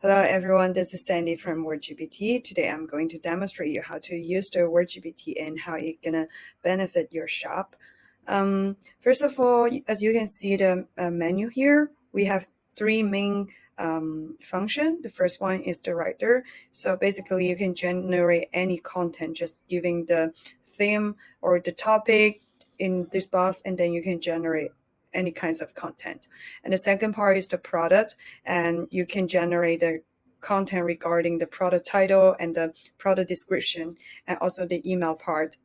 Hello everyone, this is Sandy from WorkGPT. Today I'm going to demonstrate you how to use the WorkGPT and how it's gonna benefit your shop. First of all, as you can see the menu here, we have three main function. The first one is the writer. So basically you can generate any content just giving the theme or the topic in this box, and then you can generate any kinds of content. And the second part is the product, and you can generate the content regarding the product title and the product description, and also the email part.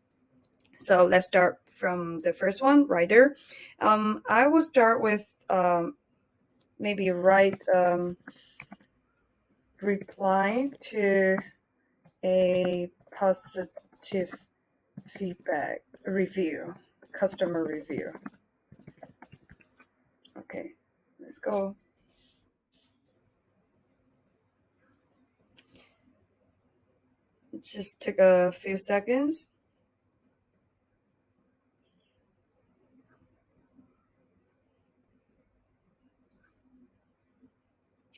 So let's start from the first one, writer. I will start with maybe write reply to a positive feedback review, customer review. Okay, let's go. It just took a few seconds.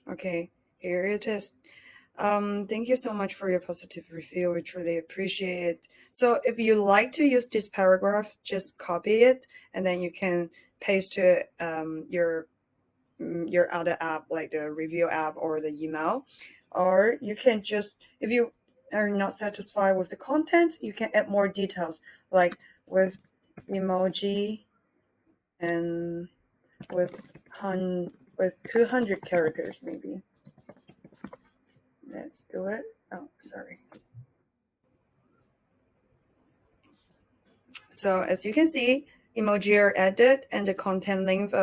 Okay, here it is. Thank you so much for your positive review. We truly appreciate it. So if you like to use this paragraph, just copy it, and then you can paste to your other app, like the review app or the email. Or you can just, if you are not satisfied with the content, you can add more details, like with emoji and with 200 characters maybe. Let's do it. Oh, sorry. So as you can see, emoji are added and the content length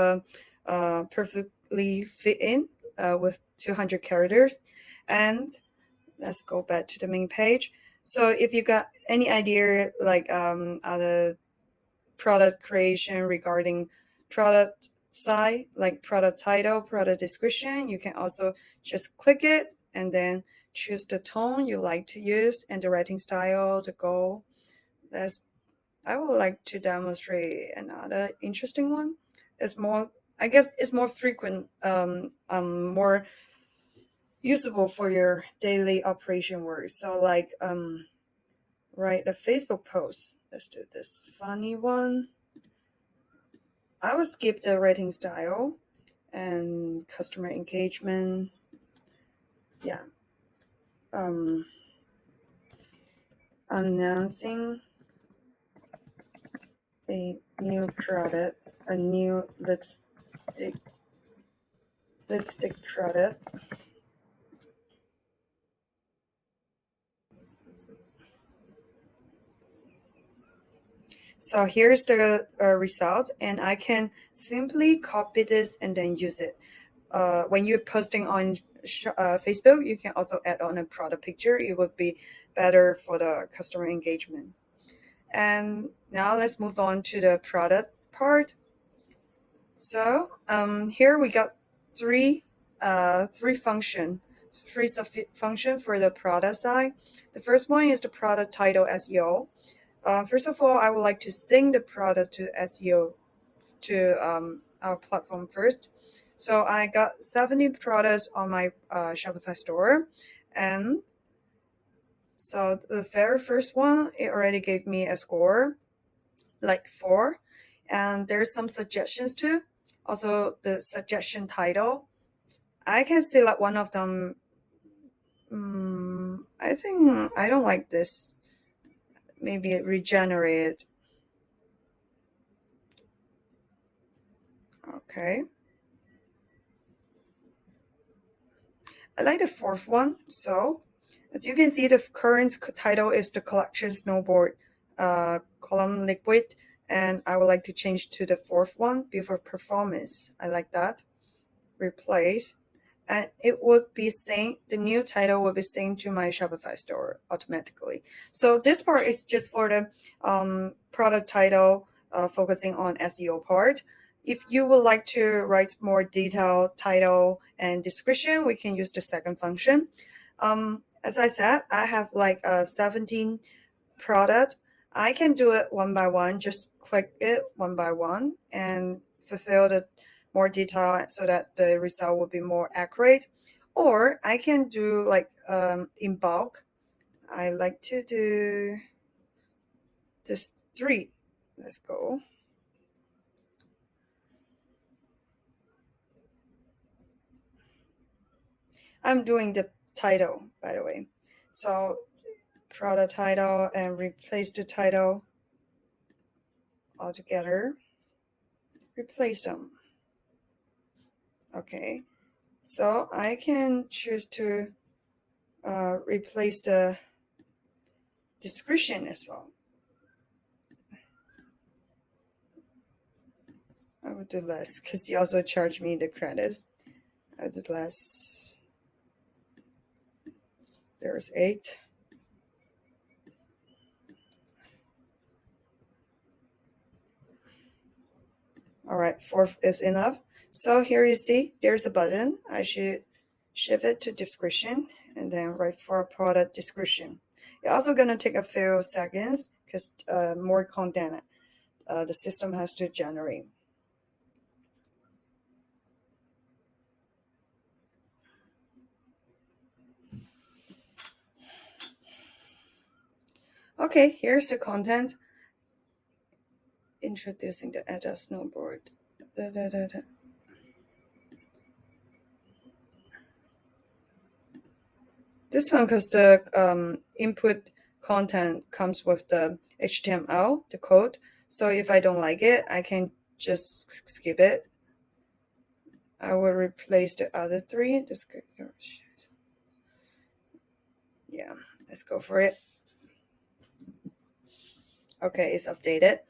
perfectly fit in with 200 characters. And let's go back to the main page. So if you got any idea, like other product creation regarding product side, like product title, product description, you can also just click it and then choose the tone you like to use and the writing style, the goal. I would like to demonstrate another interesting one. It's more, I guess it's more frequent, more usable for your daily operation work. So like write a Facebook post. Let's do this funny one. I will skip the writing style and customer engagement. Yeah. Announcing a new product, a new lipstick product. So here's the result, and I can simply copy this and then use it. When you're posting on Facebook, you can also add on a product picture. It would be better for the customer engagement. And now let's move on to the product part. So here we got three function for the product side. The first one is the product title SEO. First of all, I would like to sync the product to SEO to our platform first. So I got 70 products on my Shopify store, and so the very first one, it already gave me a score like 4, and there's some suggestions too. Also the suggestion title, I can select one of them. I think I don't like this. Maybe it regenerate. Okay. I like the fourth one. So as you can see, the current title is the collection snowboard column liquid, and I would like to change to the fourth one, before performance. I like that. Replace, and it would be synced. The new title will be synced to my Shopify store automatically. So this part is just for the product title, focusing on SEO part. If you would like to write more detailed title and description, we can use the second function. As I said, I have like 17 product. I can do it one by one, just click it one by one and fulfill the more detail so that the result will be more accurate. or I can do like in bulk. I like to do just 3. Let's go. I'm doing the title, by the way. So product title and replace the title altogether. Replace them. Okay. So I can choose to replace the description as well. I would do less because you also charge me the credits. I did less. There's 8. All right, 4 is enough. So here you see, there's a button. I should shift it to description and then write for product description. It's also gonna take a few seconds because more content the system has to generate. Okay, here's the content. Introducing the agile snowboard. This one, because the input content comes with the HTML, the code. So if I don't like it, I can just skip it. I will replace the other 3. Yeah, let's go for it. Okay, it's updated.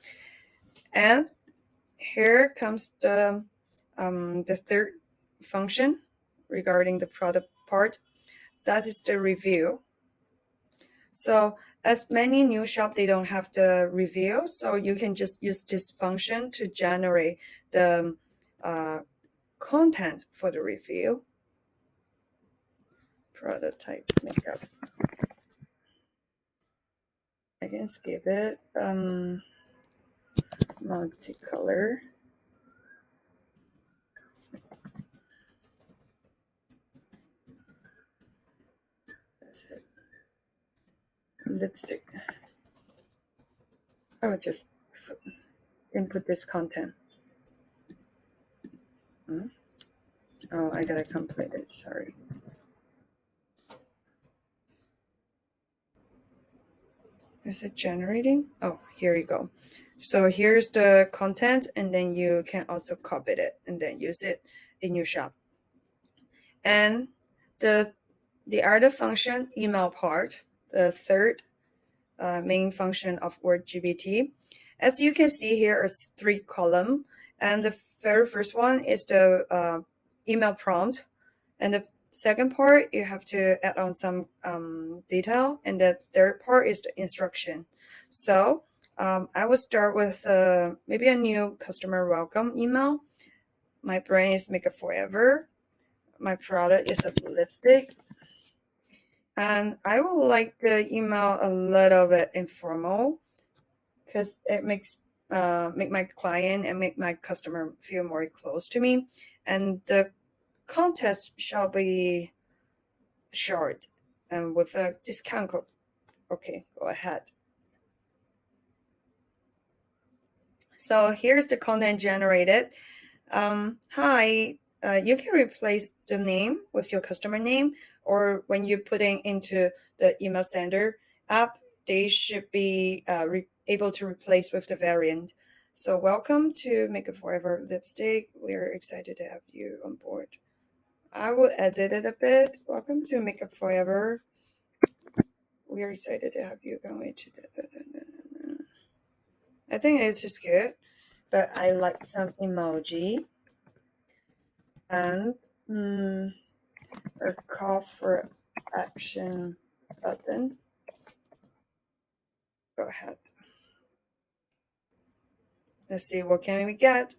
And here comes the 3rd function regarding the product part. That is the review. So as many new shop, they don't have the review. So you can just use this function to generate the content for the review. Prototype makeup. I can skip it. Multicolor. That's it. Lipstick. I would just input this content. Oh, I gotta complete it. Sorry. Is it generating? Oh, here you go. So here's the content, and then you can also copy it and then use it in your shop. And the other function, email part, the 3rd main function of WorkGPT. As you can see, here is 3 columns, and the very first one is the email prompt, and the second part you have to add on some detail, and the 3rd part is the instruction. So I will start with maybe a new customer welcome email. My brand is Makeup Forever. My product is a lipstick. And I would like the email a little bit informal because it makes make my client and make my customer feel more close to me. And the contest shall be short and with a discount code. Okay, go ahead. So here's the content generated. Hi, you can replace the name with your customer name, or when you're putting into the email sender app, they should be able to replace with the variant. So welcome to Make It Forever Lipstick. We're excited to have you on board. I will edit it a bit. Welcome to Make It Forever. We are excited to have you going to I think it's just good, but I like some emoji and a call for action button. Go ahead. Let's see, what can we get?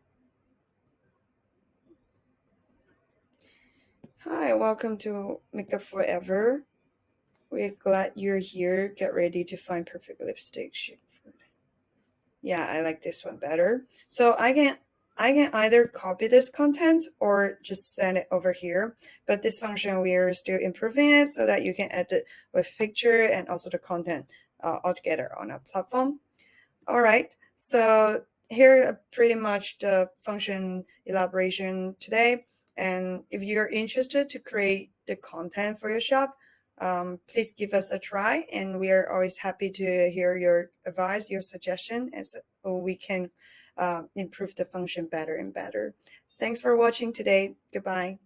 Hi, welcome to Makeup Forever. We're glad you're here. Get ready to find perfect lipstick shade. Yeah, I like this one better. So I can I can either copy this content or just send it over here. But this function, we are still improving it so that you can edit with picture and also the content altogether on a platform. All right, so here are pretty much the function elaboration today. And if you're interested to create the content for your shop, please give us a try. And we are always happy to hear your advice, your suggestion, and so we can improve the function better and better. Thanks for watching today. Goodbye.